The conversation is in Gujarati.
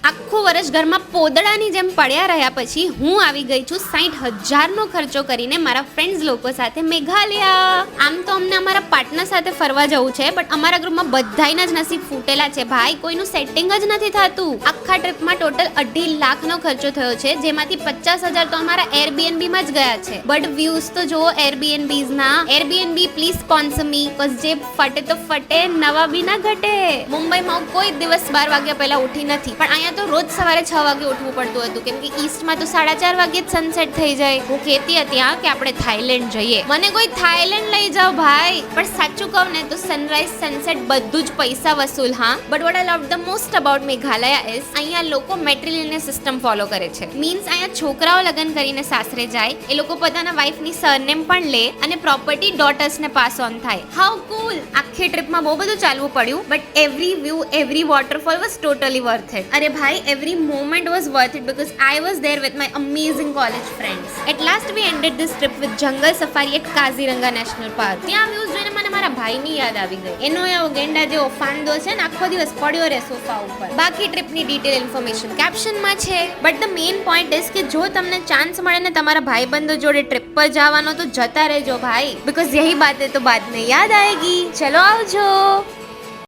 આખું વર્ષ ઘરમાં પોદળાની જેમ પડ્યા રહ્યા પછી હું આવી ગઈ છું 60,000નો ખર્ચો કરીને મારા ફ્રેન્ડ્સ લોકો સાથે મેઘાલય. આમ તો અમને અમારા પાર્ટનર સાથે ફરવા જવું છે, બટ અમારા ગ્રુપમાં બધાયના જ નસીબ ફૂટેલા છે ભાઈ, કોઈનું સેટિંગ જ નથી થતું. આખા ટ્રીપમાં ટોટલ 2.5 લાખનો ખર્ચો થયો છે, જેમાંથી 50,000 તો અમારા એરબીએનબી માં જ ગયા છે. બટ વ્યૂઝ તો જુઓ એરબીએનબીઝ ના. Airbnb please sponsor me, cause જે ફટે તો ફટે, નવા બી ના ઘટે. મુંબઈમાં કોઈ દિવસ 12 વાગ્યા પહેલા ઉઠી નથી, પણ અહીંયા તો રોજ સવારે 6 વાગે ઉઠવું પડતું હતું, કેમ કે ઈસ્ટમાં તો 4:30 વાગે જ સનસેટ થઈ જાય. હું કહેતી હતી કે આપણે થાઈલેન્ડ જઈએ, મને કોઈ થાઈલેન્ડ લઈ જાઓ ભાઈ. પણ સાચું કહું ને તો સનરાઈઝ સનસેટ બધું જ પૈસા વસૂલ. હા, but what I love the most about Meghalaya is અહીંયા લોકો મેટ્રિલિનિયર સિસ્ટમ ફોલો કરે છે. મીન્સ અહીંયા છોકરાઓ લગ્ન કરીને સાસરે જાય, એ લોકો પોતાના વાઈફની સરનેમ પણ લે અને પ્રોપર્ટી ડોટર્સને પાસ ઓન થાય. હાઉ કૂલ. આખી ટ્રીપમાં બહુ બધું ચાલવું પડ્યું, but every view, every waterfall was totally worth it. અરે ભાઈ, every moment was worth it because I was there with my amazing college friends. At last we ended this trip with jungle safari at Kaziranga National Park. ત્યાં views જોઈને મને મારા ભાઈની યાદ આવી ગઈ. એનો એવો ગેંડા જેવો ફાંદો છે ને, આખો દિવસ પડ્યો રહે સોફા ઉપર. બાકી ટ્રીપની ડિટેલ ઇન્ફોર્મેશન કેપ્શનમાં છે. But the main point is કે જો તમને ચાન્સ મળે ને તમારા ભાઈબંધો જોડે ટ્રીપ પર જવાનો, તો જતા રહેજો ભાઈ, બીકોઝ યહી બાतें तो बाद में याद आएगी. ચલો આવજો.